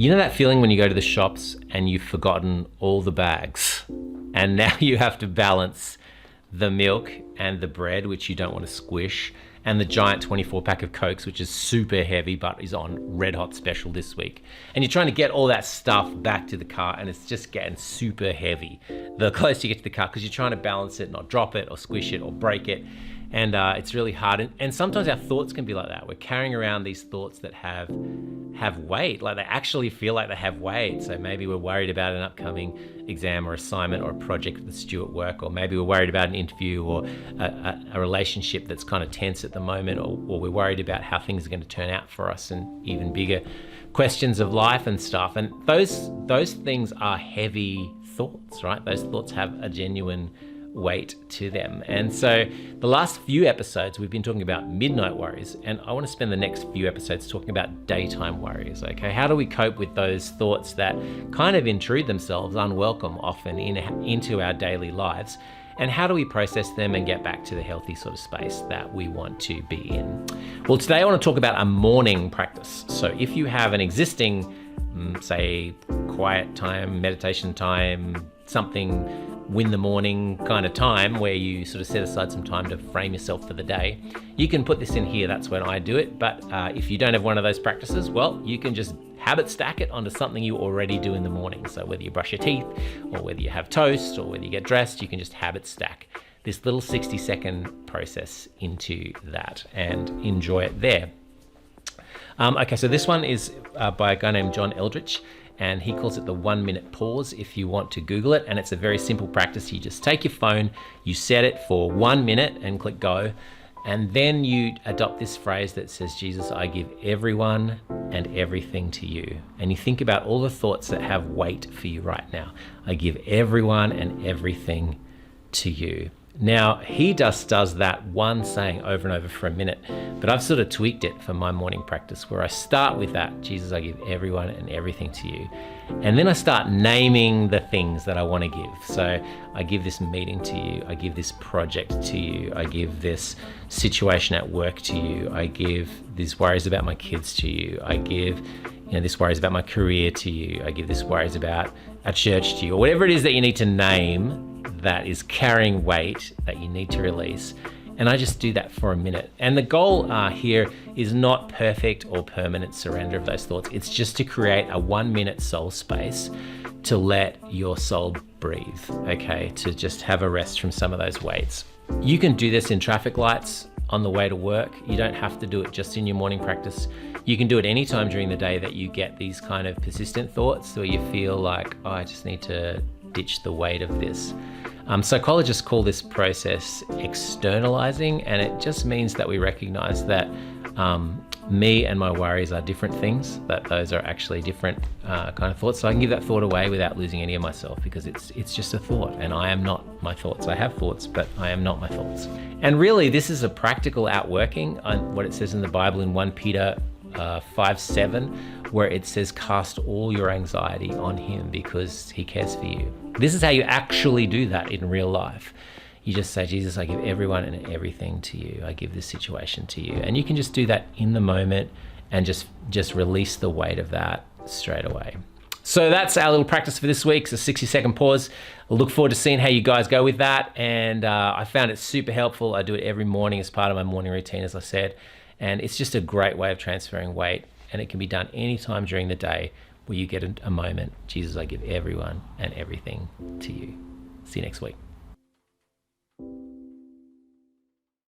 You know that feeling when you go to the shops and you've forgotten all the bags and now you have to balance the milk and the bread, which you don't want to squish, and the giant 24 pack of Cokes, which is super heavy but is on red hot special this week. And you're trying to get all that stuff back to the car and it's just getting super heavy the closer you get to the car, because you're trying to balance it, not drop it or squish it or break it. And it's really hard. And sometimes our thoughts can be like that. We're carrying around these thoughts that have weight, like they actually feel like they have weight. So maybe we're worried about an upcoming exam or assignment or a project that's due at work, or maybe we're worried about an interview or a relationship that's kind of tense at the moment, or we're worried about how things are going to turn out for us, and even bigger questions of life and stuff. And those things are heavy thoughts, right? Those thoughts have a genuine weight to them. And so the last few episodes we've been talking about midnight worries, and I want to spend the next few episodes talking about daytime worries. Okay, how do we cope with those thoughts that kind of intrude themselves unwelcome often into our daily lives, and how do we process them and get back to the healthy sort of space that we want to be in? Well, today I want to talk about a morning practice. So if you have an existing say quiet time, meditation time, something win the morning kind of time where you sort of set aside some time to frame yourself for the day, you can put this in here. That's when I do it. But if you don't have one of those practices, well, you can just habit stack it onto something you already do in the morning. So whether you brush your teeth or whether you have toast or whether you get dressed, you can just habit stack this little 60-second process into that and enjoy it there. Okay, so this one is by a guy named John Eldridge, and he calls it the 1 minute pause if you want to Google it. And it's a very simple practice. You just take your phone, you set it for 1 minute and click go. And then you adopt this phrase that says, Jesus, I give everyone and everything to you. And you think about all the thoughts that have weight for you right now. I give everyone and everything to you. Now, he just does that one saying over and over for a minute, but I've sort of tweaked it for my morning practice where I start with that, Jesus, I give everyone and everything to you. And then I start naming the things that I want to give. So I give this meeting to you. I give this project to you. I give this situation at work to you. I give these worries about my kids to you. I give this worries about my career to you. I give this worries about a church to you, or whatever it is that you need to name that is carrying weight that you need to release. And I just do that for a minute. And the goal here is not perfect or permanent surrender of those thoughts. It's just to create a 1 minute soul space to let your soul breathe, okay? To just have a rest from some of those weights. You can do this in traffic lights on the way to work. You don't have to do it just in your morning practice. You can do it anytime during the day that you get these kind of persistent thoughts where you feel like, oh, I just need to ditch the weight of this. Psychologists call this process externalizing, and it just means that we recognize that me and my worries are different things, that those are actually different kind of thoughts. So I can give that thought away without losing any of myself, because it's just a thought, and I am not my thoughts. I have thoughts, but I am not my thoughts. And really, this is a practical outworking on what it says in the Bible in 1 Peter 5:7, where it says, cast all your anxiety on him because he cares for you. This is how you actually do that in real life. You just say, Jesus, I give everyone and everything to you. I give this situation to you. And you can just do that in the moment and just release the weight of that straight away. So that's our little practice for this week. It's a 60-second pause. I look forward to seeing how you guys go with that. And I found it super helpful. I do it every morning as part of my morning routine, as I said. And it's just a great way of transferring weight. And it can be done anytime during the day where you get a moment. Jesus, I give everyone and everything to you. See you next week.